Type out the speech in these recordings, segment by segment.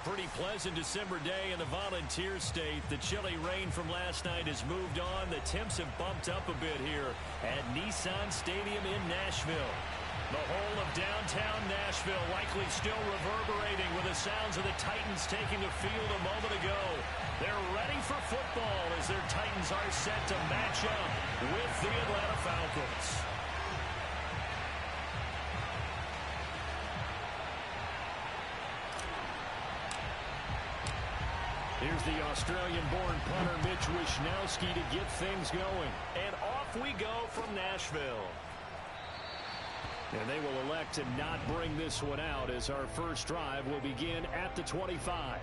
pretty pleasant December day in the Volunteer State. The chilly rain from last night has moved on. The temps have bumped up a bit here at Nissan Stadium in Nashville. The whole of downtown Nashville likely still reverberating with the sounds of the Titans taking the field a moment ago. They're ready for football as their Titans are set to match up with the Atlanta Falcons. Here's the Australian-born punter Mitch Wishnowsky to get things going. And off we go from Nashville. And they will elect to not bring this one out as our first drive will begin at the 25.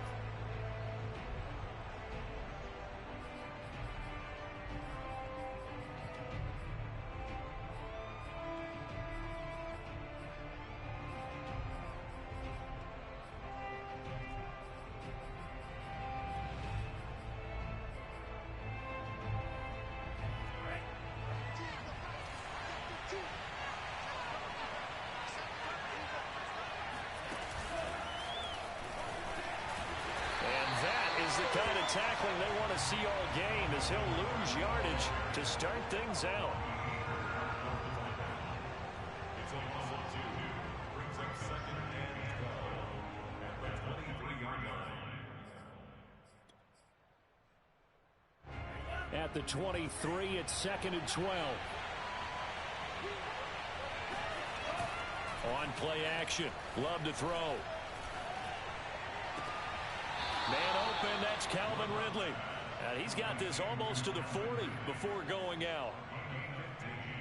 The kind of tackling they want to see all game as he'll lose yardage to start things out. It's a muscle to brings up 2nd and 12 at the 23-yard line. At the 23, it's 2nd and 12. On play action, Love to throw. Man open, that's Calvin Ridley. And he's got this almost to the 40 before going out.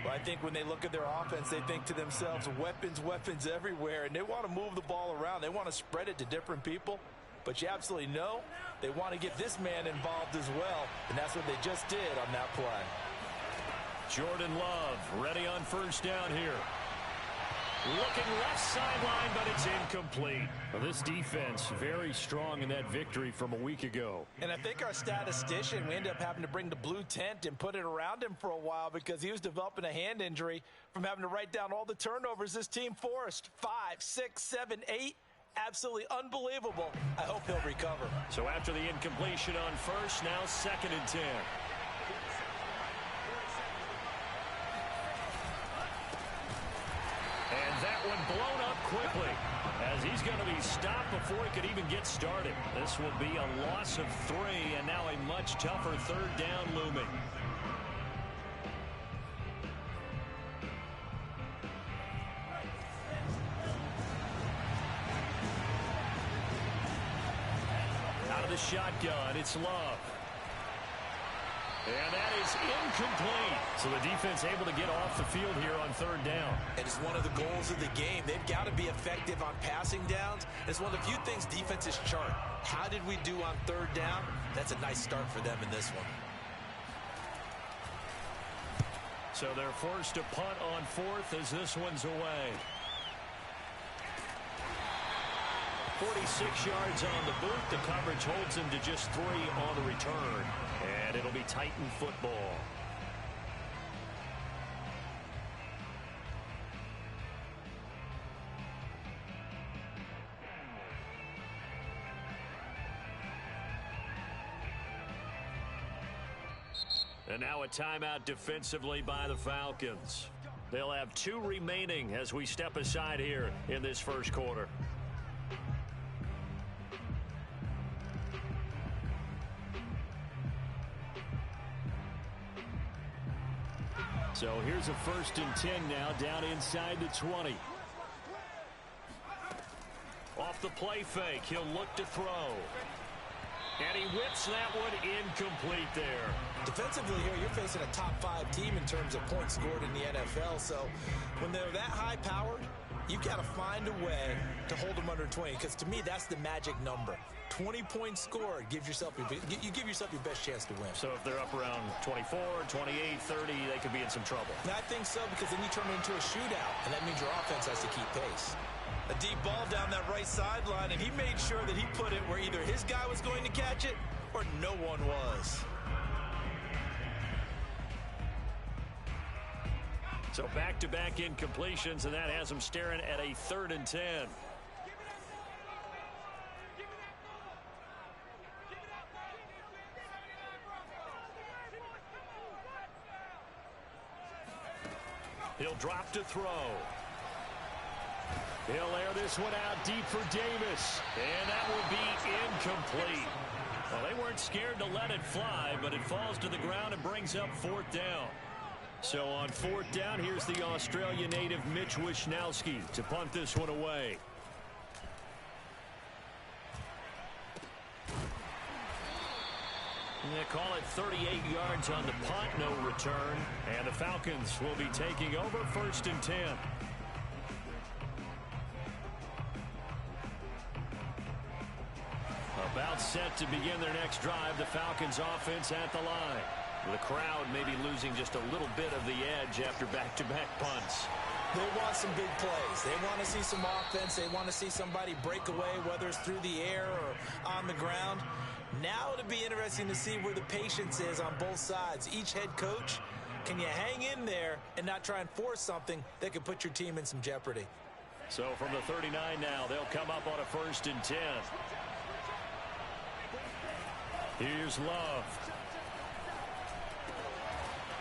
Well, I think when they look at their offense, they think to themselves, weapons everywhere, and they want to move the ball around. They want to spread it to different people. But you absolutely know they want to get this man involved as well, and that's what they just did on that play. Jordan Love ready on first down here. Looking left sideline, but it's incomplete. Well, this defense very strong in that victory from a week ago. And I think our statistician, we ended up having to bring the blue tent and put it around him for a while because he was developing a hand injury from having to write down all the turnovers this team forced. 5, 6, 7, 8. Absolutely unbelievable. I hope he'll recover. So after the incompletion on first, now 2nd and 10. And that one blown up quickly as he's going to be stopped before he could even get started. This will be a loss of 3 and now a much tougher 3rd down looming. Out of the shotgun, it's Love. And that is incomplete. So the defense able to get off the field here on 3rd down. And it's one of the goals of the game. They've got to be effective on passing downs. It's one of the few things defenses chart. How did we do on 3rd down? That's a nice start for them in this one. So they're forced to punt on 4th as this one's away. 46 yards on the boot. The coverage holds him to just 3 on the return. And it'll be Titan football. And now a timeout defensively by the Falcons. They'll have 2 remaining as we step aside here in this first quarter. So here's a 1st and 10 now down inside the 20. Off the play fake, he'll look to throw. And he whips that one incomplete there. Defensively here, you're facing a top 5 team in terms of points scored in the NFL. So when they're that high powered, you've got to find a way to hold them under 20. Because to me, that's the magic number. 20 points scored gives yourself you give yourself your best chance to win. So if they're up around 24, 28, 30, they could be in some trouble. And I think so, because then you turn it into a shootout, and that means your offense has to keep pace. A deep ball down that right sideline, and he made sure that he put it where either his guy was going to catch it or no one was. So back-to-back incompletions, and that has them staring at a 3rd and 10. He'll drop to throw. He'll air this one out deep for Davis. And that will be incomplete. Well, they weren't scared to let it fly, but it falls to the ground and brings up 4th down. So on 4th down, here's the Australia native Mitch Wishnowski to punt this one away. And they call it 38 yards on the punt, no return. And the Falcons will be taking over 1st and 10. About set to begin their next drive, the Falcons offense at the line. The crowd may be losing just a little bit of the edge after back-to-back punts. They want some big plays. They want to see some offense. They want to see somebody break away, whether it's through the air or on the ground. Now it'll be interesting to see where the patience is on both sides. Each head coach, can you hang in there and not try and force something that could put your team in some jeopardy? So from the 39 now, they'll come up on a 1st and 10. Here's Love.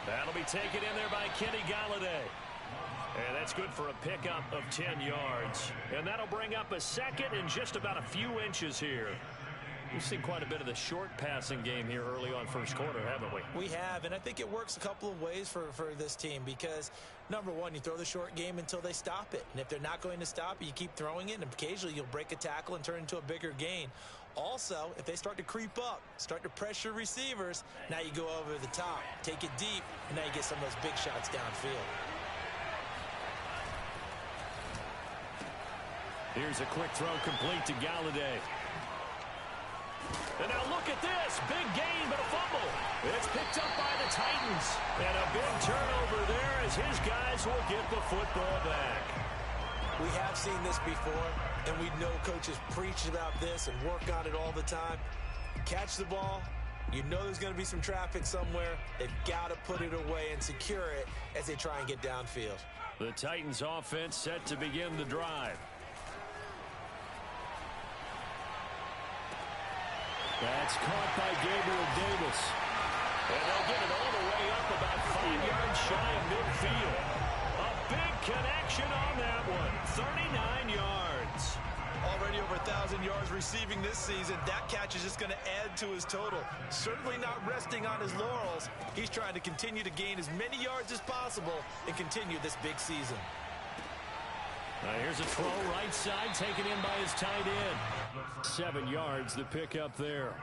That'll be taken in there by Kenny Galladay. And that's good for a pickup of 10 yards. And that'll bring up a 2nd and just about a few inches here. We've seen quite a bit of the short passing game here early on 1st quarter, haven't we? We have, and I think it works a couple of ways for this team because, number one, you throw the short game until they stop it. And if they're not going to stop it, you keep throwing it, and occasionally you'll break a tackle and turn into a bigger gain. Also, if they start to creep up, start to pressure receivers, now you go over the top, take it deep, and now you get some of those big shots downfield. Here's a quick throw complete to Galladay. And now look at this. Big gain, but a fumble. It's picked up by the Titans. And a big turnover there as his guys will get the football back. We have seen this before, and we know coaches preach about this and work on it all the time. Catch the ball. You know there's going to be some traffic somewhere. They've got to put it away and secure it as they try and get downfield. The Titans offense set to begin the drive. That's caught by Gabriel Davis. And they'll get it all the way up about 5 yards shy of midfield. A big connection on that one. 39 yards. Already over 1,000 yards receiving this season. That catch is just going to add to his total. Certainly not resting on his laurels. He's trying to continue to gain as many yards as possible and continue this big season. Here's a throw right side taken in by his tight end. 7 yards the pickup there.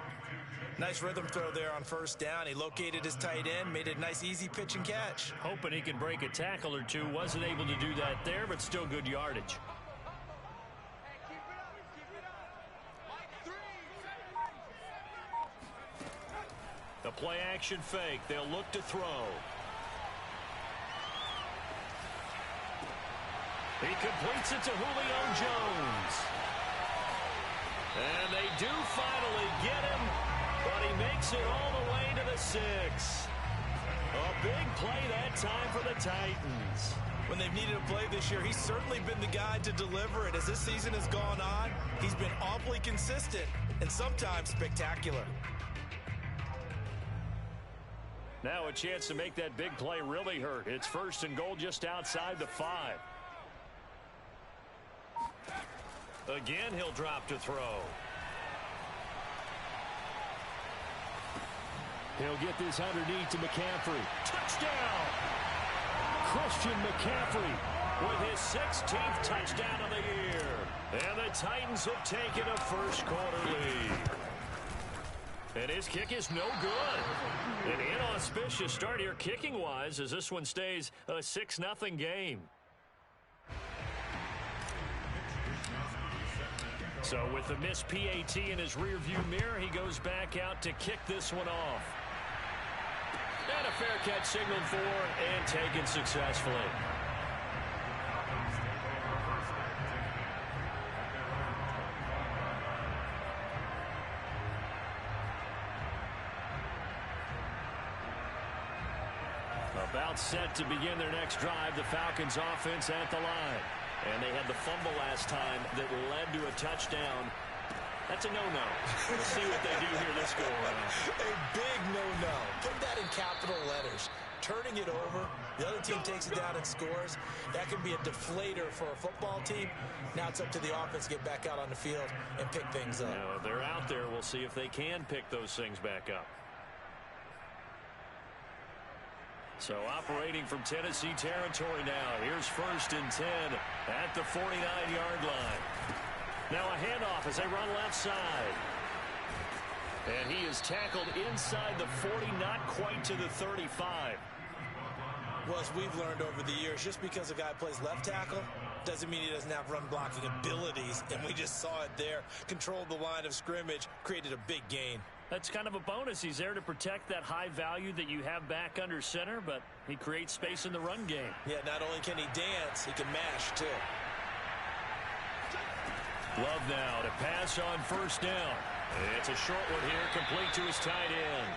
Nice rhythm throw there on 1st down. He located his tight end, made it a nice easy pitch and catch. Hoping he can break a tackle or two. Wasn't able to do that there, but still good yardage. The play action fake. They'll look to throw. He completes it to Julio Jones. And they do finally get him, but he makes it all the way to the 6. A big play that time for the Titans. When they've needed a play this year, he's certainly been the guy to deliver it. As this season has gone on, he's been awfully consistent and sometimes spectacular. Now a chance to make that big play really hurt. It's 1st and goal just outside the 5. Again, he'll drop to throw. He'll get this underneath to McCaffrey. Touchdown! Christian McCaffrey with his 16th touchdown of the year. And the Titans have taken a 1st quarter lead. And his kick is no good. An inauspicious start here kicking-wise as this one stays a 6-0 game. So with the missed PAT in his rearview mirror, he goes back out to kick this one off. And a fair catch signaled for and taken successfully. About set to begin their next drive, the Falcons offense at the line. And they had the fumble last time that led to a touchdown. That's a no-no. We'll see what they do here this go around. A big no-no. Put that in capital letters. turning it over. The other team takes it down and scores. That can be a deflator for a football team. Now it's up to the offense to get back out on the field and pick things up. Now, if they're out there, we'll see if they can pick those things back up. So operating from Tennessee territory now. Here's 1st and 10 at the 49-yard line. Now a handoff as they run left side. And he is tackled inside the 40, not quite to the 35. Well, as we've learned over the years, just because a guy plays left tackle doesn't mean he doesn't have run blocking abilities. And we just saw it there. Controlled the line of scrimmage, created a big gain. That's kind of a bonus. He's there to protect that high value that you have back under center, but he creates space in the run game. Yeah, not only can he dance, he can mash too. Love now to pass on 1st down. It's a short one here, complete to his tight end.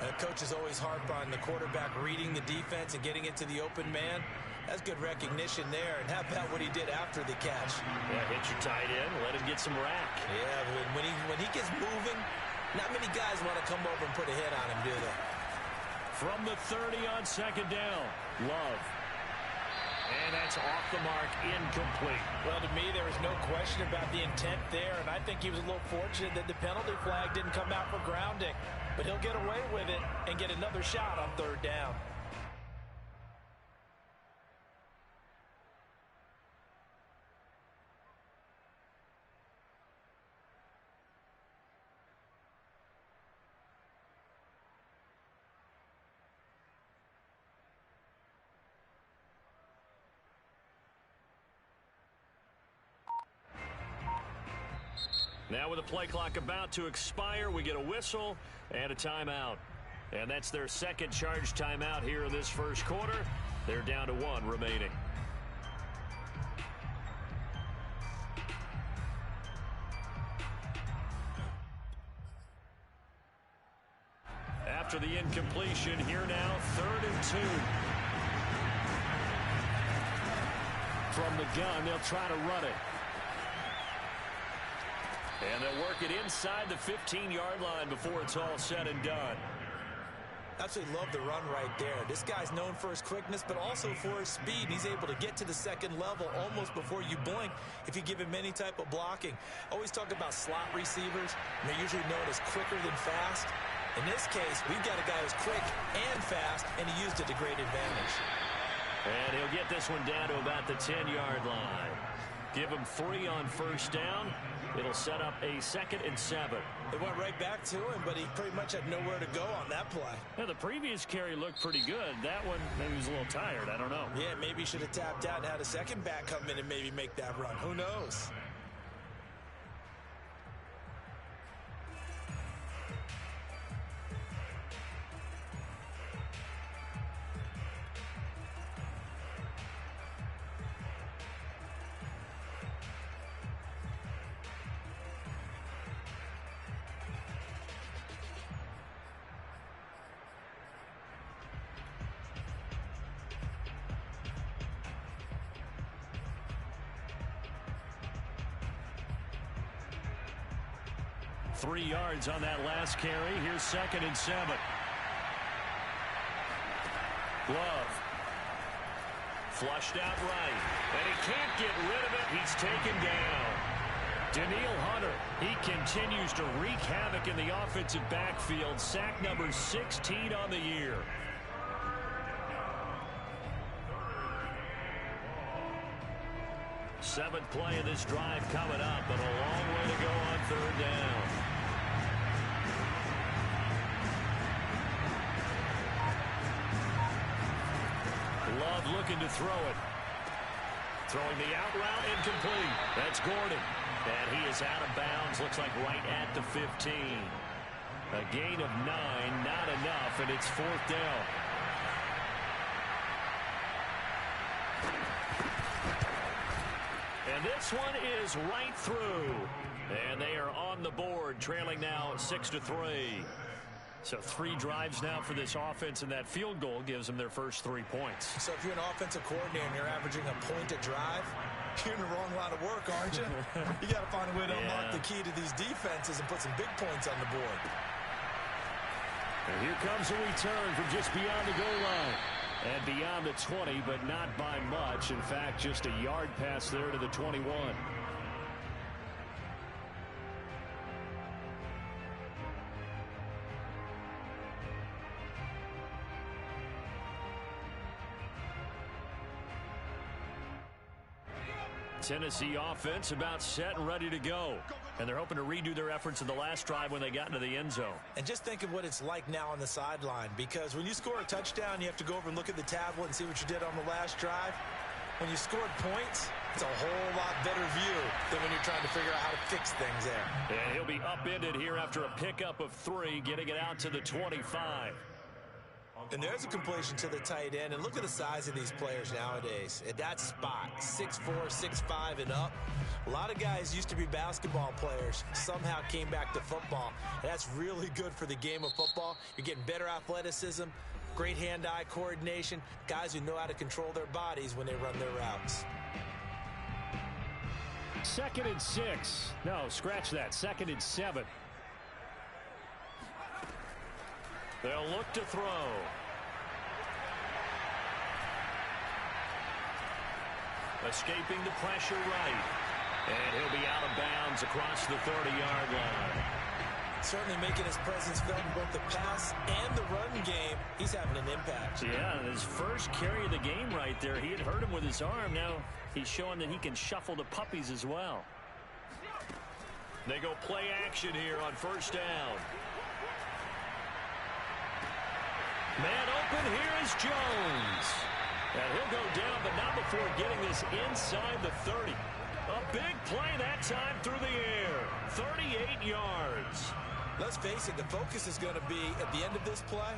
And the coaches always harp on the quarterback reading the defense and getting it to the open man. That's good recognition there. And how about what he did after the catch? Yeah, hit your tight end, let him get some rack. Yeah, when he gets moving, not many guys want to come over and put a hit on him, do they? From the 30 on 2nd down, Love. And that's off the mark, incomplete. Well, to me, there was no question about the intent there, and I think he was a little fortunate that the penalty flag didn't come out for grounding. But he'll get away with it and get another shot on 3rd down. Now with the play clock about to expire, we get a whistle and a timeout. And that's their 2nd charge timeout here in this 1st quarter. They're down to 1 remaining. After the incompletion, here now, 3rd and 2. From the gun, they'll try to run it. And they'll work it inside the 15-yard line before it's all said and done. Absolutely love the run right there. This guy's known for his quickness, but also for his speed. He's able to get to the 2nd level almost before you blink if you give him any type of blocking. Always talk about slot receivers. They're usually known as quicker than fast. In this case, we've got a guy who's quick and fast, and he used it to great advantage. And he'll get this one down to about the 10-yard line. Give him 3 on 1st down. It'll set up a 2nd and 7. It went right back to him, but he pretty much had nowhere to go on that play. Yeah, the previous carry looked pretty good. That one, maybe he was a little tired. I don't know. Yeah, maybe he should have tapped out and had a second back come in and maybe make that run. Who knows? Three yards on that last carry. Here's 2nd and 7. Love. Flushed out right. And he can't get rid of it. He's taken down. Daniil Hunter. He continues to wreak havoc in the offensive backfield. Sack number 16 on the year. Seventh play of this drive coming up, but a long way to go on 3rd down. Love looking to throw it. Throwing the out route, incomplete. That's Gordon. And he is out of bounds, looks like right at the 15. A gain of 9, not enough, and it's 4th down. And this one is right through. And they are on the board, trailing now 6-3. So 3 drives now for this offense, and that field goal gives them their first 3 points. So if you're an offensive coordinator and you're averaging a point a drive, you're in the wrong line of work, aren't you? You got to find a way to unlock the key to these defenses and put some big points on the board. And here comes a return from just beyond the goal line. And beyond the 20, but not by much. In fact, just a yard pass there to the 21. Tennessee offense about set and ready to go. And they're hoping to redo their efforts in the last drive when they got into the end zone. And just think of what it's like now on the sideline, because when you score a touchdown, you have to go over and look at the tablet and see what you did on the last drive. When you scored points, it's a whole lot better view than when you're trying to figure out how to fix things there. And he'll be upended here after a pickup of 3, getting it out to the 25. And there's a completion to the tight end. And look at the size of these players nowadays. At that spot, 6'4", 6'5", and up. A lot of guys used to be basketball players, somehow came back to football. And that's really good for the game of football. You're getting better athleticism, great hand-eye coordination, guys who know how to control their bodies when they run their routes. 2nd and 6. No, scratch that. 2nd and 7. They'll look to throw. Escaping the pressure right. And he'll be out of bounds across the 30-yard line. Certainly making his presence felt in both the pass and the run game. He's having an impact. Yeah, his first carry of the game right there. He had hurt him with his arm. Now he's showing that he can shuffle the puppies as well. They go play action here on 1st down. Man open, here is Jones. And he'll go down, but not before getting this inside the 30. A big play that time through the air. 38 yards. Let's face it, the focus is going to be at the end of this play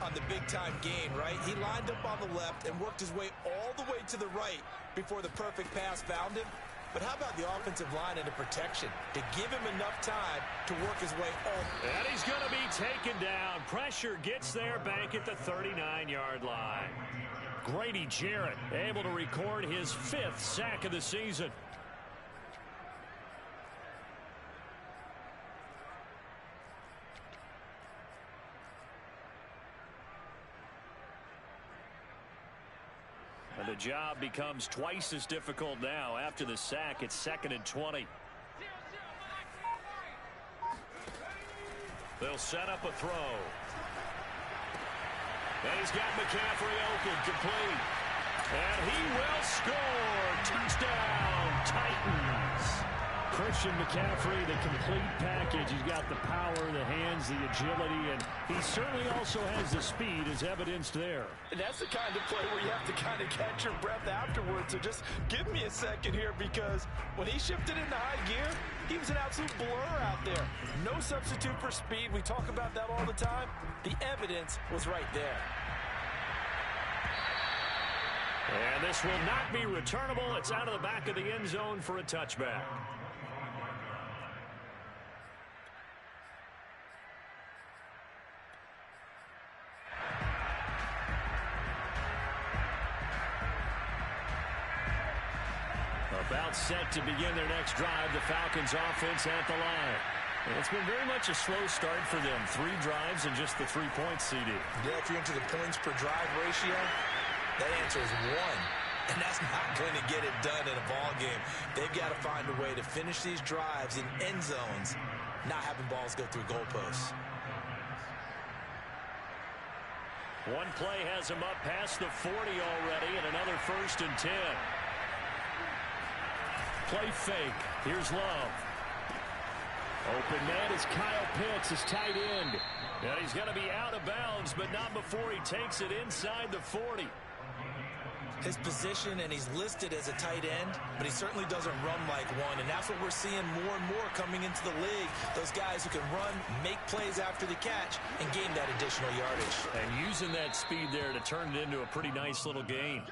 on the big-time gain, right? He lined up on the left and worked his way all the way to the right before the perfect pass found him. But how about the offensive line and the protection to give him enough time to work his way over? And he's going to be taken down. Pressure gets there back at the 39-yard line. Grady Jarrett able to record his 5th sack of the season. And the job becomes twice as difficult now. After the sack, it's 2nd and 20. They'll set up a throw. And he's got McCaffrey open, complete. And he will score. Touchdown, Titans. Christian McCaffrey, the complete package. He's got the power, the hands, the agility, and he certainly also has the speed as evidenced there. And that's the kind of play where you have to kind of catch your breath afterwards. So just give me a second here, because when he shifted into high gear, he was an absolute blur out there. No substitute for speed. We talk about that all the time. The evidence was right there. And this will not be returnable. It's out of the back of the end zone for a touchback. About set to begin their next drive, the Falcons offense at the line. And it's been very much a slow start for them. 3 drives and just the 3 points, CD. Yeah, if you're into the points per drive ratio, that answer is 1. And that's not going to get it done in a ball game. They've got to find a way to finish these drives in end zones, not having balls go through goalposts. One play has him up past the 40 already, and another 1st and 10. Play fake. Here's Love. Open man is Kyle Pitts, his tight end. And he's going to be out of bounds, but not before he takes it inside the 40. His position, and he's listed as a tight end, but he certainly doesn't run like one, and that's what we're seeing more and more coming into the league. Those guys who can run, make plays after the catch, and gain that additional yardage. And using that speed there to turn it into a pretty nice little gain.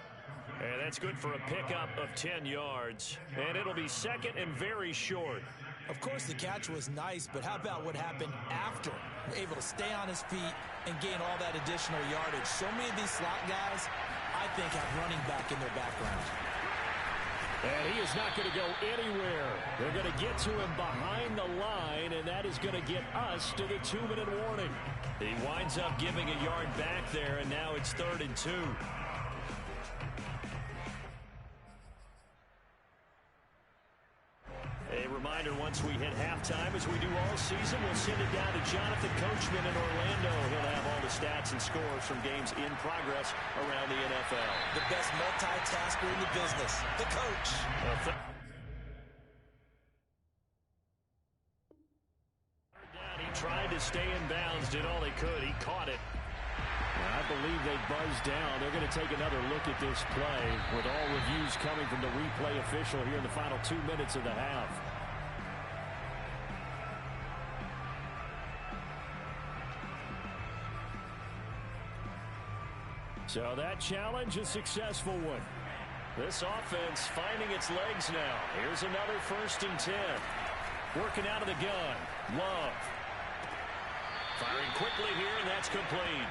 And that's good for a pickup of 10 yards. And it'll be 2nd and very short. Of course, the catch was nice, but how about what happened after? Able to stay on his feet and gain all that additional yardage. So many of these slot guys, I think, have running back in their background. And he is not going to go anywhere. They're going to get to him behind the line, and that is going to get us to the 2-minute warning. He winds up giving a yard back there, and now it's 3rd and 2. A reminder, once we hit halftime, as we do all season, we'll send it down to Jonathan Coachman in Orlando. He'll have all the stats and scores from games in progress around the NFL. The best multitasker in the business, the coach. He tried to stay in bounds, did all he could. He caught it. I believe they buzzed down. They're going to take another look at this play with all reviews coming from the replay official here in the final 2 minutes of the half. So that challenge, a successful one. This offense finding its legs now. Here's another 1st and 10. Working out of the gun. Love. Firing quickly here, and that's complete.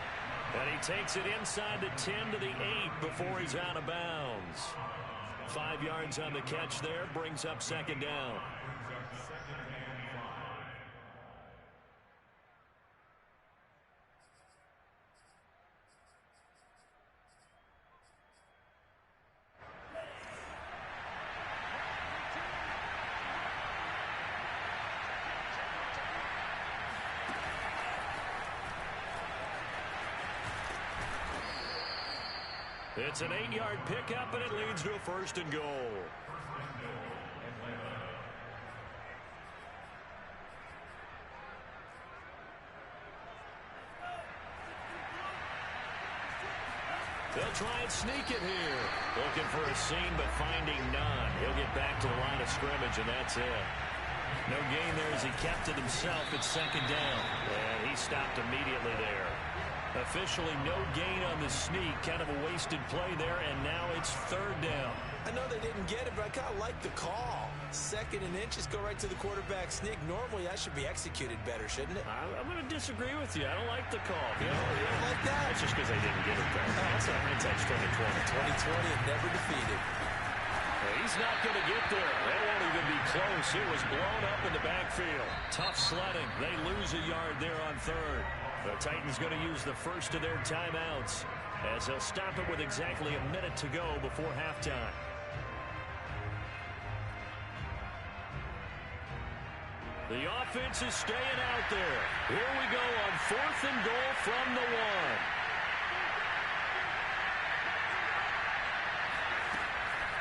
And he takes it inside the 10 to the 8 before he's out of bounds. 5 yards on the catch there, brings up 2nd down. It's an 8-yard pickup, and it leads to a 1st and goal. They'll try and sneak it here. Looking for a seam, but finding none. He'll get back to the line of scrimmage, and that's it. No gain there as he kept it himself. It's 2nd down. And he stopped immediately there. Officially no gain on the sneak. Kind of a wasted play there, and now it's 3rd down. I know they didn't get it, but I kind of like the call. 2nd and inches, go right to the quarterback sneak. Normally, that should be executed better, shouldn't it? I'm going to disagree with you. I don't like the call. You don't like that? That's just because they didn't get it there. That's hindsight's 2020. 2020 and never defeated. He's not going to get there. That won't even be close. It was blown up in the backfield. Tough sledding. They lose a yard there on 3rd. The Titans going to use the first of their timeouts as they'll stop it with exactly a minute to go before halftime. The offense is staying out there. Here we go on 4th and goal from the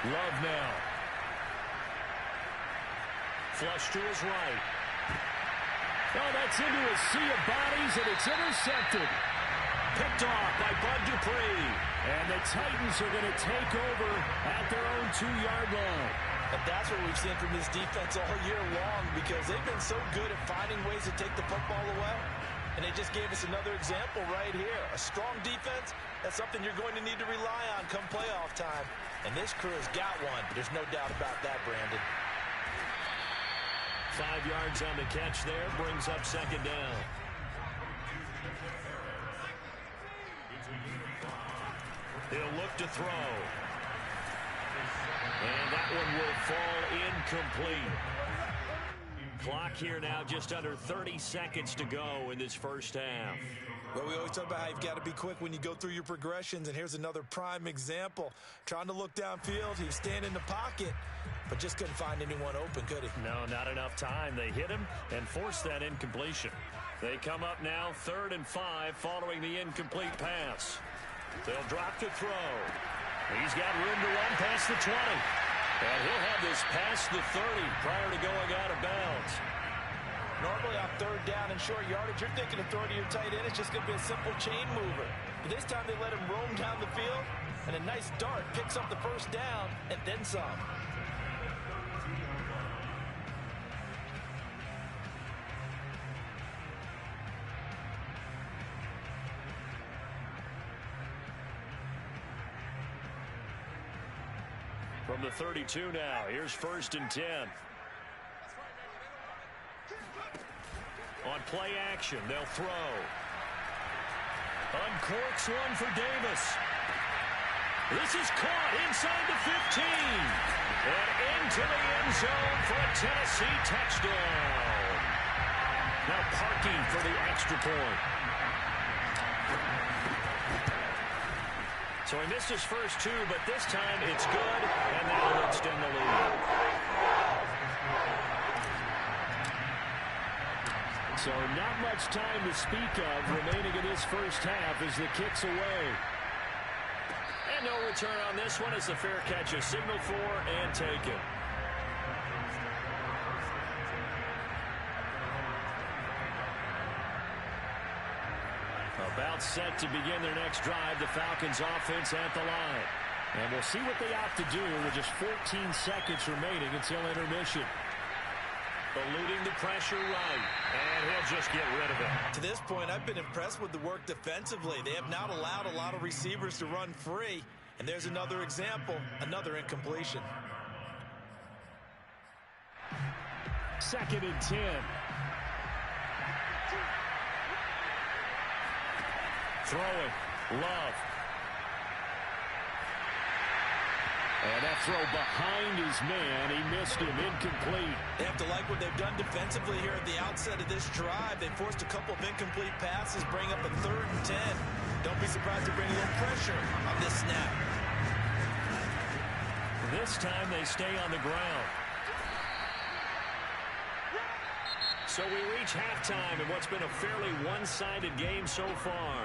1. Love now. Flush to his right. Oh, that's into a sea of bodies, and it's intercepted. Picked off by Bud Dupree. And the Titans are going to take over at their own 2-yard line. And that's what we've seen from this defense all year long, because they've been so good at finding ways to take the football away. And they just gave us another example right here. A strong defense, that's something you're going to need to rely on come playoff time. And this crew has got one. There's no doubt about that, Brandon. 5 yards on the catch there, brings up 2nd down. He'll look to throw. And that one will fall incomplete. Clock here now, just under 30 seconds to go in this first half. Well, we always talk about how you've got to be quick when you go through your progressions, and here's another prime example. Trying to look downfield, he was standing in the pocket, but just couldn't find anyone open, could he? No, not enough time. They hit him and forced that incompletion. They come up now 3rd and 5 following the incomplete pass. They'll drop to throw. He's got room to run past the 20. And he'll have this past the 30 prior to going out of bounds. Normally on 3rd down and short yardage, you're thinking of throwing to your tight end. It's just going to be a simple chain mover. But this time they let him roam down the field, and a nice dart picks up the 1st down and then some. From the 32 now, here's 1st and 10. On play action, they'll throw. Uncorks one for Davis. This is caught inside the 15. And into the end zone for a Tennessee touchdown. Now parking for the extra point. So he missed his first two, but this time it's good, and that'll extend the lead. So not much time to speak of remaining in this first half as the kick's away. And no return on this one as the fair catch is signaled for and taken. About set to begin their next drive, the Falcons offense at the line. And we'll see what they opt to do with just 14 seconds remaining until intermission. Eluding the pressure right, and he'll just get rid of it. To this point, I've been impressed with the work defensively. They have not allowed a lot of receivers to run free. And there's another example, another incompletion. 2nd and 10. Throwing, Love. And that throw behind his man, he missed him, incomplete. They have to like what they've done defensively here at the outset of this drive. They forced a couple of incomplete passes, bring up a 3rd and 10. Don't be surprised to bring a little pressure on this snap. This time they stay on the ground. So we reach halftime in what's been a fairly one-sided game so far.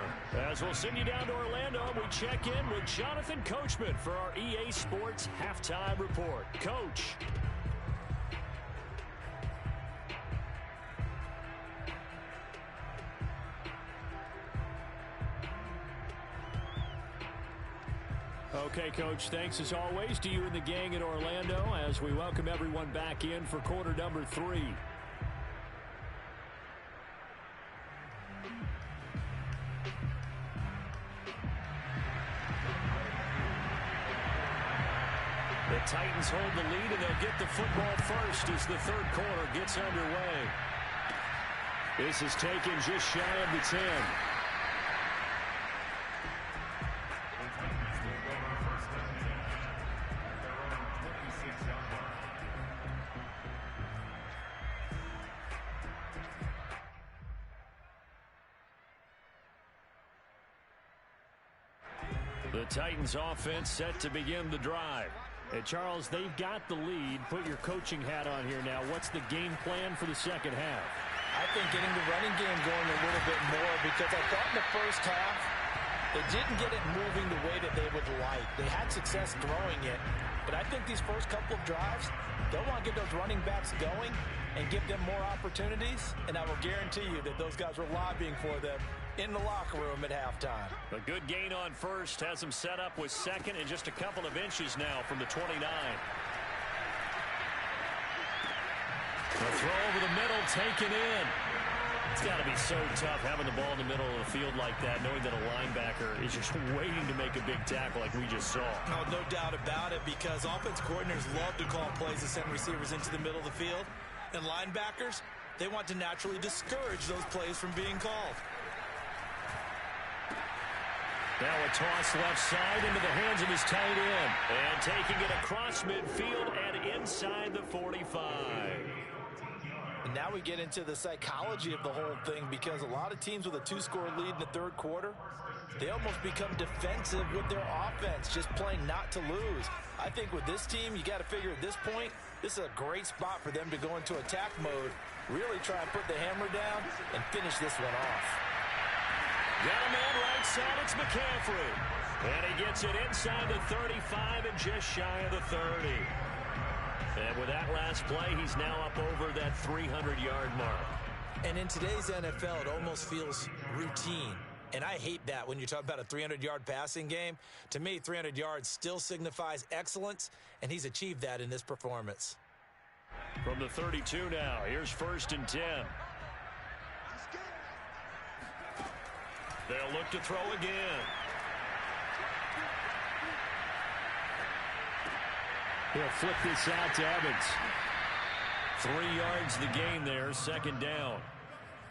As we'll send you down to Orlando, we check in with Jonathan Coachman for our EA Sports Halftime Report. Coach. Okay, Coach, thanks as always to you and the gang in Orlando as we welcome everyone back in for quarter number 3. The Titans hold the lead, and they'll get the football first as the 3rd quarter gets underway. This is taken just shy of the 10. The Titans offense set to begin the drive. Hey, Charles, they've got the lead. Put your coaching hat on here now. What's the game plan for the second half? I think getting the running game going a little bit more, because I thought in the first half they didn't get it moving the way that they would like. They had success throwing it, but I think these first couple of drives, they'll want to get those running backs going and give them more opportunities, and I will guarantee you that those guys were lobbying for them in the locker room at halftime. A good gain on first has them set up with 2nd and just a couple of inches now from the 29. The throw over the middle, taken in. It's got to be so tough having the ball in the middle of the field like that, knowing that a linebacker is just waiting to make a big tackle like we just saw. Oh, no doubt about it, because offense coordinators love to call plays to send receivers into the middle of the field. And linebackers, they want to naturally discourage those plays from being called. Now a toss left side into the hands of his tight end. And taking it across midfield and inside the 45. And now we get into the psychology of the whole thing, because a lot of teams with a 2-score lead in the 3rd quarter, they almost become defensive with their offense, just playing not to lose. I think with this team, you got to figure at this point, this is a great spot for them to go into attack mode, really try and put the hammer down and finish this one off. Got a man right side, it's McCaffrey. And he gets it inside the 35 and just shy of the 30. And with that last play, he's now up over that 300-yard mark. And in today's NFL, it almost feels routine. And I hate that when you talk about a 300-yard passing game. To me, 300 yards still signifies excellence, and he's achieved that in this performance. From the 32 now, here's 1st and 10. They'll look to throw again. He'll flip this out to Evans. 3 yards the gain there, 2nd down.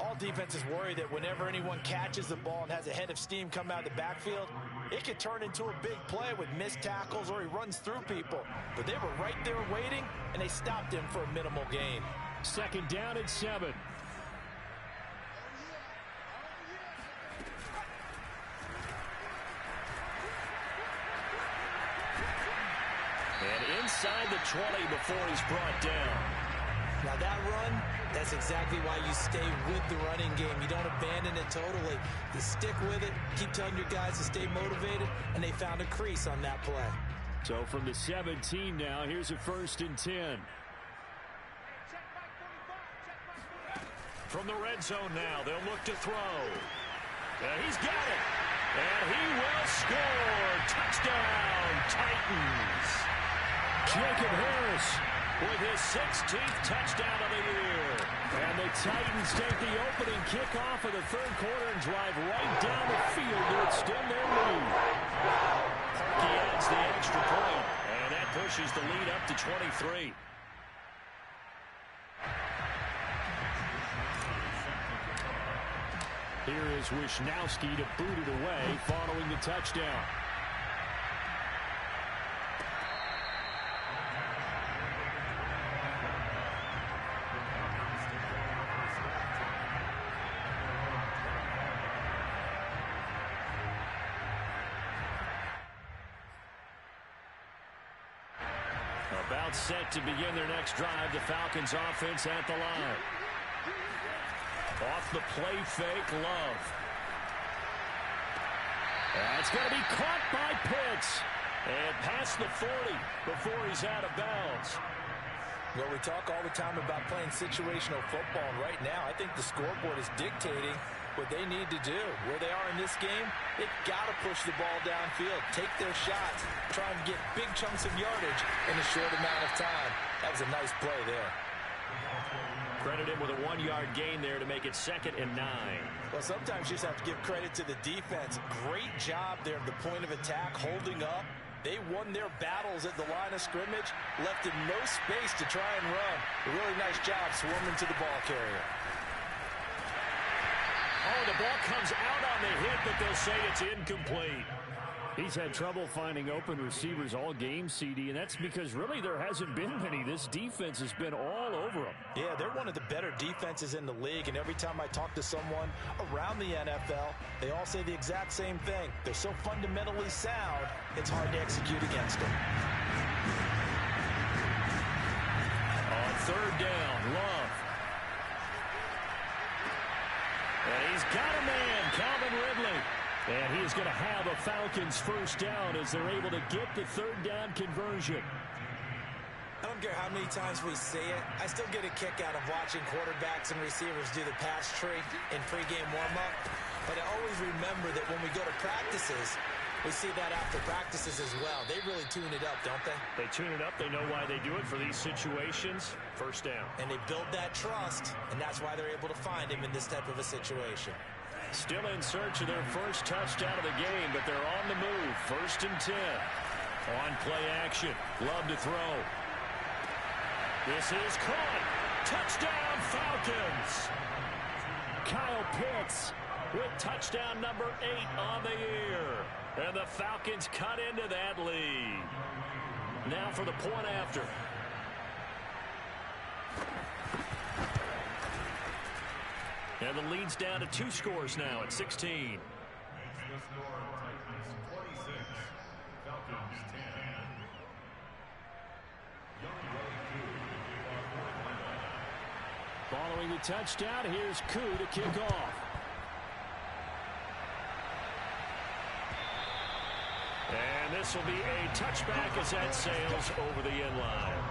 All defenses worry that whenever anyone catches the ball and has a head of steam come out of the backfield, it could turn into a big play with missed tackles or he runs through people. But they were right there waiting, and they stopped him for a minimal gain. 2nd down and 7. And inside the 20 before he's brought down. Now that run, that's exactly why you stay with the running game. You don't abandon it totally. You stick with it, keep telling your guys to stay motivated, and they found a crease on that play. So from the 17 now, here's a 1st and 10. From the red zone now, they'll look to throw. And he's got it. And he will score. Touchdown, Titans. Jacob Harris with his 16th touchdown of the year. And the Titans take the opening kickoff of the 3rd quarter and drive right down the field to extend their lead. Parkey adds the extra point, and that pushes the lead up to 23. Here is Wisnowski to boot it away following the touchdown. About set to begin their next drive, the Falcons offense at the line. Off the play fake, Love. That's going to be caught by Pitts. And past the 40 before he's out of bounds. Well, we talk all the time about playing situational football, and right now I think the scoreboard is dictating what they need to do. Where they are in this game, they've got to push the ball downfield, take their shots, try and get big chunks of yardage in a short amount of time. That was a nice play there. Credit him with a 1-yard gain there to make it 2nd and 9. Well, sometimes you just have to give credit to the defense. Great job there at the point of attack, holding up. They won their battles at the line of scrimmage, left him no space to try and run. A really nice job swarming to the ball carrier. Oh, the ball comes out on the hit, but they'll say it's incomplete. He's had trouble finding open receivers all game, CD, and that's because really there hasn't been many. This defense has been all over them. Yeah, they're one of the better defenses in the league, and every time I talk to someone around the NFL, they all say the exact same thing. They're so fundamentally sound, it's hard to execute against them. On 3rd down, Love. And he's got a man, Calvin Ridley. And he is going to have a Falcons 1st down as they're able to get the 3rd down conversion. I don't care how many times we say it, I still get a kick out of watching quarterbacks and receivers do the pass tree in pregame warm-up. But I always remember that when we go to practices, we see that after practices as well. They really tune it up, don't they? They tune it up. They know why they do it for these situations. 1st down. And they build that trust, and that's why they're able to find him in this type of a situation. Still in search of their first touchdown of the game, but they're on the move. 1st and 10. On play action. Love to throw. This is caught. Touchdown, Falcons. Kyle Pitts with touchdown number 8 on the year. And the Falcons cut into that lead. Now for the point after. And the lead's down to 2 scores now at 16. Following the touchdown, here's Koo to kick off. And this will be a touchback as that sails over the end line.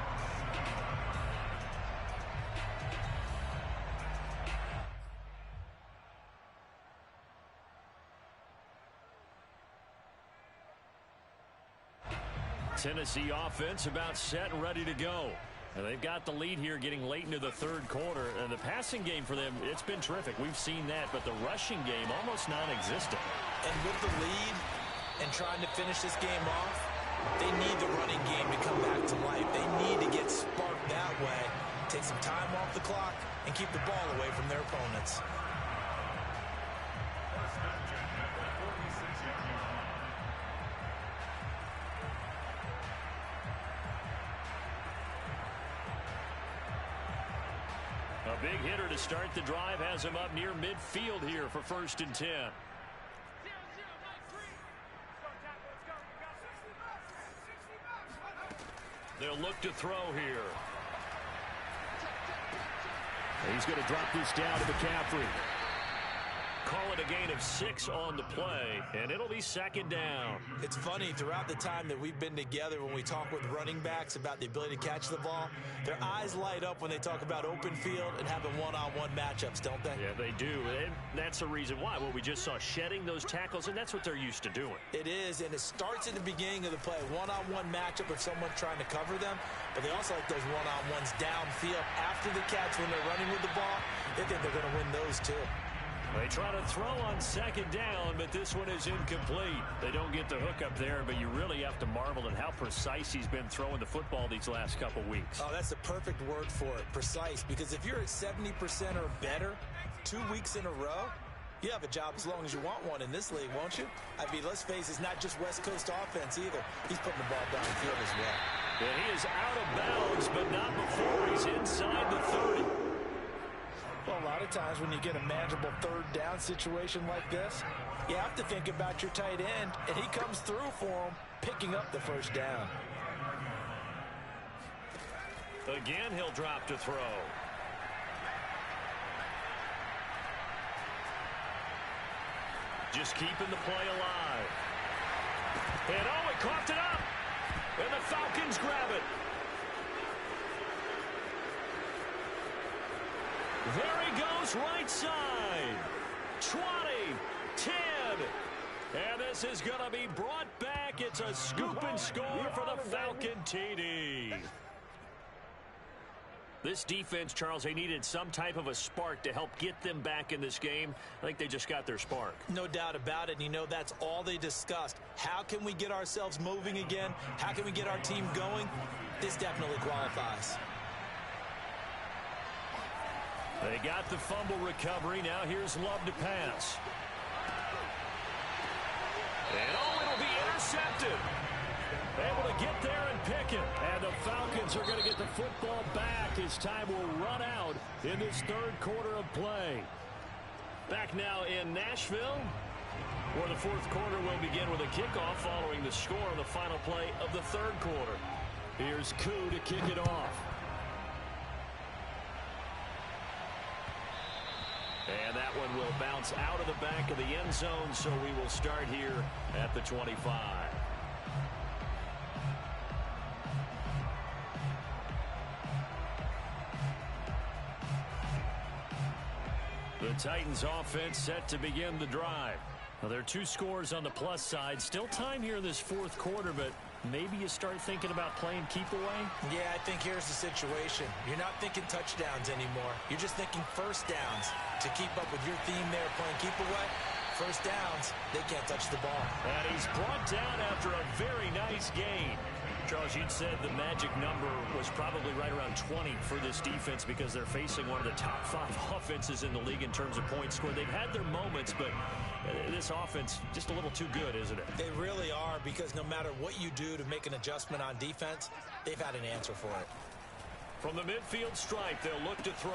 Tennessee offense about set and ready to go. And they've got the lead here getting late into the 3rd quarter. And the passing game for them, it's been terrific. We've seen that, but the rushing game almost non-existent. And with the lead and trying to finish this game off, they need the running game to come back to life. They need to get sparked that way. take some time off the clock, and keep the ball away from their opponents. A big hitter to start the drive has him up near midfield here for 1st and 10. They'll look to throw here. He's going to drop this down to McCaffrey. Call it a gain of 6 on the play, and it'll be 2nd down. It's funny, throughout the time that we've been together, when we talk with running backs about the ability to catch the ball, their eyes light up when they talk about open field and having one-on-one matchups, don't they? Yeah, they do, and that's the reason why. Well, we just saw shedding those tackles, and that's what they're used to doing. It is, and it starts at the beginning of the play. One-on-one matchup if someone's trying to cover them, but they also like those one-on-ones downfield after the catch when they're running with the ball. They think they're going to win those too. They try to throw on 2nd down, but this one is incomplete. They don't get the hook up there, but you really have to marvel at how precise he's been throwing the football these last couple weeks. Oh, that's the perfect word for it, precise, because if you're at 70% or better 2 weeks in a row, you have a job as long as you want one in this league, won't you? I mean, let's face it, it's not just West Coast offense either. He's putting the ball downfield as well. And he is out of bounds, but not before he's inside the 30. Well, a lot of times when you get a manageable 3rd down situation like this, you have to think about your tight end, and he comes through for him, picking up the 1st down. Again, he'll drop to throw. Just keeping the play alive. And oh, he coughed it up. And the Falcons grab it. There he goes, right side. 20, 10. And this is going to be brought back. It's a scoop and score for the Falcon TD. This defense, Charles, they needed some type of a spark to help get them back in this game. I think they just got their spark. No doubt about it. And you know, that's all they discussed. How can we get ourselves moving again? How can we get our team going? This definitely qualifies. They got the fumble recovery. Now here's Love to pass. And oh, it'll be intercepted. Able to get there and pick it. And the Falcons are going to get the football back as time will run out in this 3rd quarter of play. Back now in Nashville, where the 4th quarter will begin with a kickoff following the score of the final play of the 3rd quarter. Here's Koo to kick it off. And that one will bounce out of the back of the end zone, so we will start here at the 25. The Titans offense set to begin the drive. Well, there are 2 scores on the plus side. Still time here in this 4th quarter, but maybe you start thinking about playing keep away? Yeah, I think here's the situation. You're not thinking touchdowns anymore. You're just thinking 1st downs. To keep up with your theme there, playing keep away, 1st downs, they can't touch the ball. And he's brought down after a very nice gain. Charles, you'd said the magic number was probably right around 20 for this defense because they're facing one of the top 5 offenses in the league in terms of points scored. They've had their moments, but this offense just a little too good, isn't it? They really are, because no matter what you do to make an adjustment on defense, they've had an answer for it. From the midfield stripe, they'll look to throw.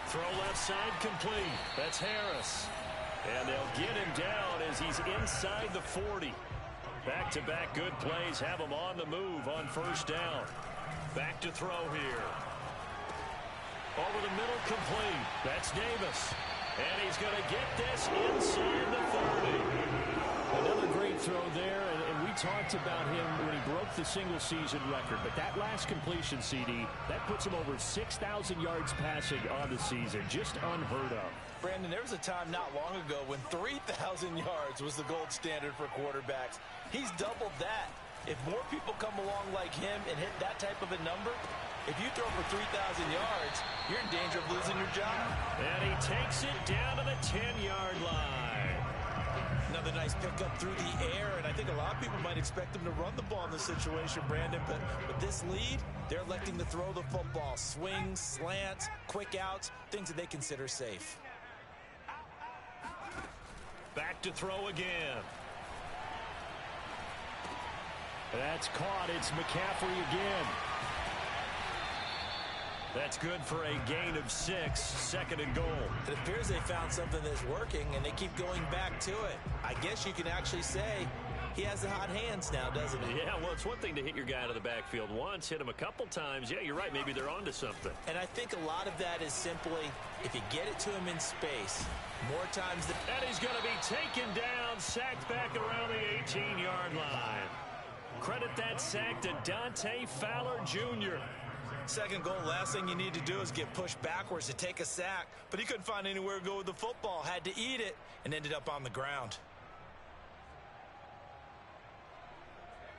Throw left side complete. That's Harris. And they'll get him down as he's inside the 40. Back-to-back good plays have him on the move on 1st down. Back to throw here. Over the middle complete. That's Davis. And he's going to get this inside the 30. Another great throw there, and we talked about him when he broke the single-season record. But that last completion, CD, that puts him over 6,000 yards passing on the season. Just unheard of. Brandon, there was a time not long ago when 3,000 yards was the gold standard for quarterbacks. He's doubled that. If more people come along like him and hit that type of a number, if you throw for 3,000 yards, you're in danger of losing your job. And he takes it down to the 10-yard line. Another nice pickup through the air, and I think a lot of people might expect them to run the ball in this situation, Brandon, but with this lead, they're electing to throw the football. Swings, slants, quick outs, things that they consider safe. Back to throw again. That's caught. It's McCaffrey again. That's good for a gain of 6, 2nd and goal. It appears they found something that's working, and they keep going back to it. I guess you can actually say he has the hot hands now, doesn't he? Yeah, well, it's one thing to hit your guy out of the backfield once, hit him a couple times. Yeah, you're right. Maybe they're onto something. And I think a lot of that is simply if you get it to him in space, more times than... And he's going to be taken down, sacked back around the 18-yard line. Credit that sack to Dante Fowler Jr. Second goal, last thing you need to do is get pushed backwards to take a sack. But he couldn't find anywhere to go with the football, had to eat it, and ended up on the ground.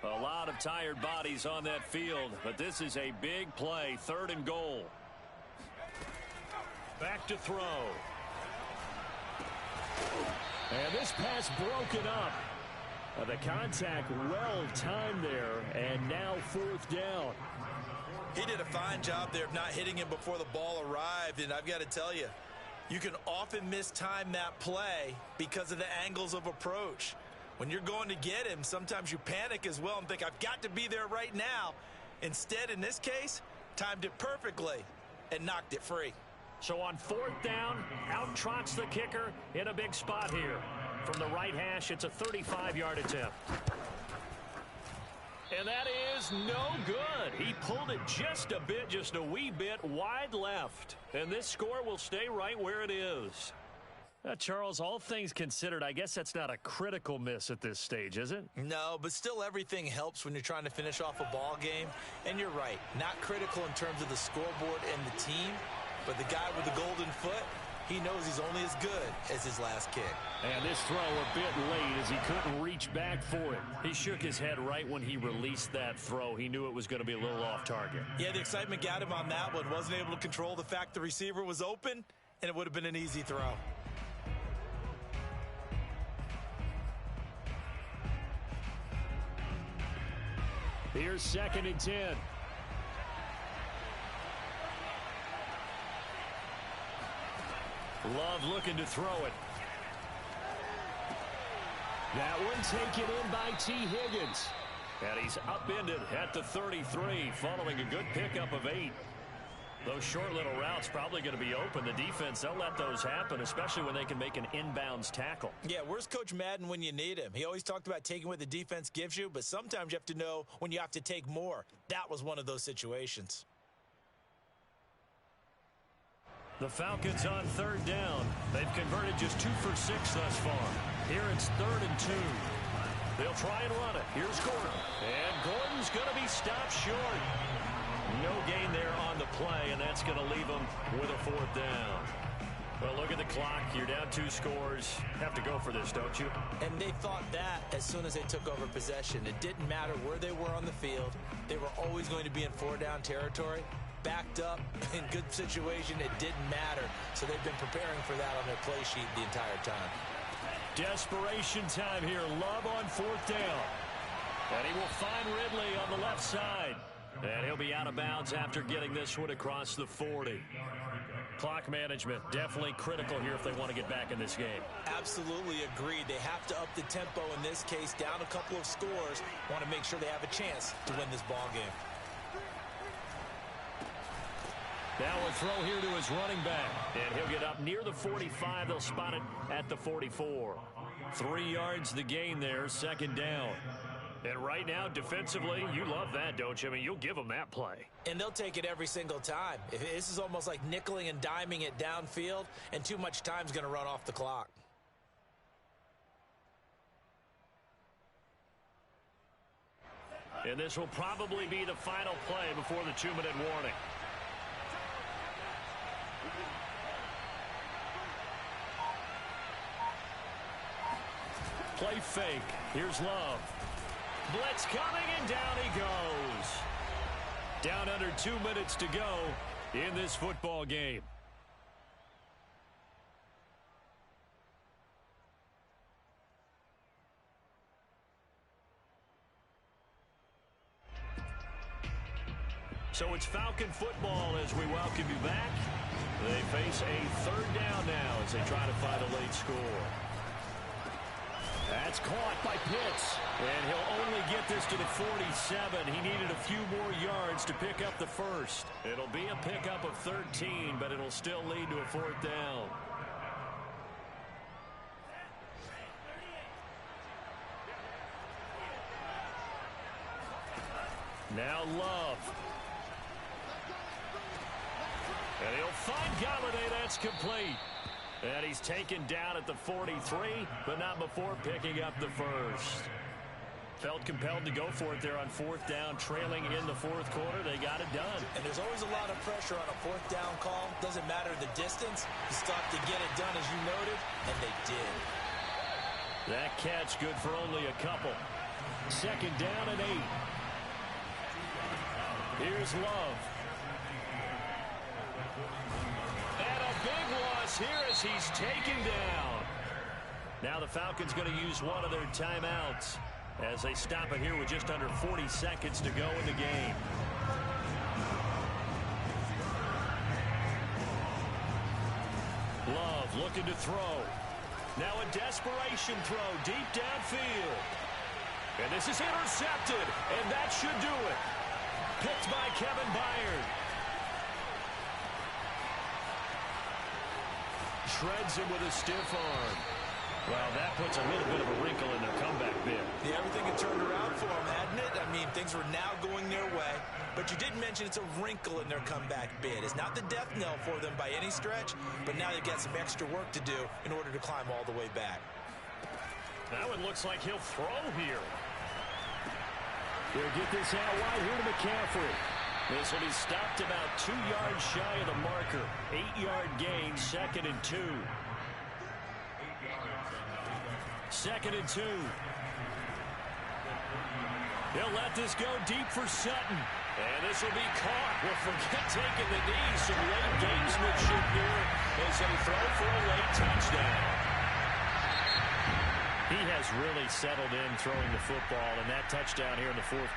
A lot of tired bodies on that field, but this is a big play, 3rd and goal. Back to throw. And this pass broken up. The contact well timed there, and now 4th down. He did a fine job there of not hitting him before the ball arrived, and I've got to tell you, you can often mistime that play because of the angles of approach. When you're going to get him, sometimes you panic as well and think, I've got to be there right now. Instead, in this case, timed it perfectly and knocked it free. So on 4th down, out trots the kicker in a big spot here. From the right hash, it's a 35-yard attempt. And that is no good. He pulled it just a wee bit wide left. And this score will stay right where it is. Charles, all things considered, I guess that's not a critical miss at this stage, is it? No, but still everything helps when you're trying to finish off a ball game. And you're right, not critical in terms of the scoreboard and the team, but the guy with the golden foot, he knows he's only as good as his last kick. And this throw a bit late as he couldn't reach back for it. He shook his head right when he released that throw. He knew it was going to be a little off target. Yeah, the excitement got him on that one. Wasn't able to control the fact the receiver was open, and it would have been an easy throw. Here's 2nd and 10. Love looking to throw it. That one taken in by T. Higgins. And he's upended at the 33 following a good pickup of 8. Those short little routes probably going to be open. The defense, they'll let those happen, especially when they can make an inbounds tackle. Yeah, where's Coach Madden when you need him? He always talked about taking what the defense gives you, but sometimes you have to know when you have to take more. That was one of those situations. The Falcons on 3rd down. They've converted just 2 for 6 thus far. Here it's 3rd and 2. They'll try and run it. Here's Gordon. And Gordon's going to be stopped short. No gain there on the play, and that's going to leave them with a 4th down. Well, look at the clock. You're down 2 scores. Have to go for this, don't you? And they thought that as soon as they took over possession. It didn't matter where they were on the field. They were always going to be in 4-down territory. Backed up, in good situation, it didn't matter. So they've been preparing for that on their play sheet the entire time. Desperation time here. Love on 4th down. And he will find Ridley on the left side. And he'll be out of bounds after getting this one across the 40. Clock management definitely critical here if they want to get back in this game. Absolutely agreed. They have to up the tempo in this case, down a couple of scores. Want to make sure they have a chance to win this ball game. Now a throw here to his running back. And he'll get up near the 45. They'll spot it at the 44. 3 yards the gain there, 2nd down. And right now, defensively, you love that, don't you? I mean, you'll give them that play. And they'll take it every single time. This is almost like nickeling and diming it downfield, and too much time's going to run off the clock. And this will probably be the final play before the 2-minute warning. Play fake. Here's Love. Blitz coming, and down he goes. Down under 2 minutes to go in this football game. So it's Falcon football as we welcome you back. They face a third down now as they try to find a late score. That's caught by Pitts. And he'll only get this to the 47. He needed a few more yards to pick up the first. It'll be a pickup of 13, but it'll still lead to a fourth down. Now Love. And he'll find Galladay. That's complete. And he's taken down at the 43, but not before picking up the first. Felt compelled to go for it there on fourth down, trailing in the fourth quarter. They got it done. And there's always a lot of pressure on a fourth down call. Doesn't matter the distance. You stop to get it done, as you noted, and they did. That catch good for only a couple. Second down and 8. Here's Love. And a big loss here as he's taken down. Now the Falcons going to use one of their timeouts as they stop it here with just under 40 seconds to go in the game. Love looking to throw. Now a desperation throw deep downfield. And this is intercepted, and that should do it. Picked by Kevin Byard. Shreds him with a stiff arm. Well, that puts a little bit of a wrinkle in their comeback bid. Yeah, everything had turned around for them, hadn't it? I mean, things were now going their way. But you did mention it's a wrinkle in their comeback bid. It's not the death knell for them by any stretch, but now they've got some extra work to do in order to climb all the way back. Now it looks like he'll throw here. They'll get this out wide here to McCaffrey. This will be stopped about 2 yards shy of the marker. 8-yard gain, 2nd and 2. 2nd and 2. He'll let this go deep for Sutton. And this will be caught. Well, forget taking the knee. Some late gamesmanship here as they throw for a late touchdown. He has really settled in throwing the football, and that touchdown here in the fourth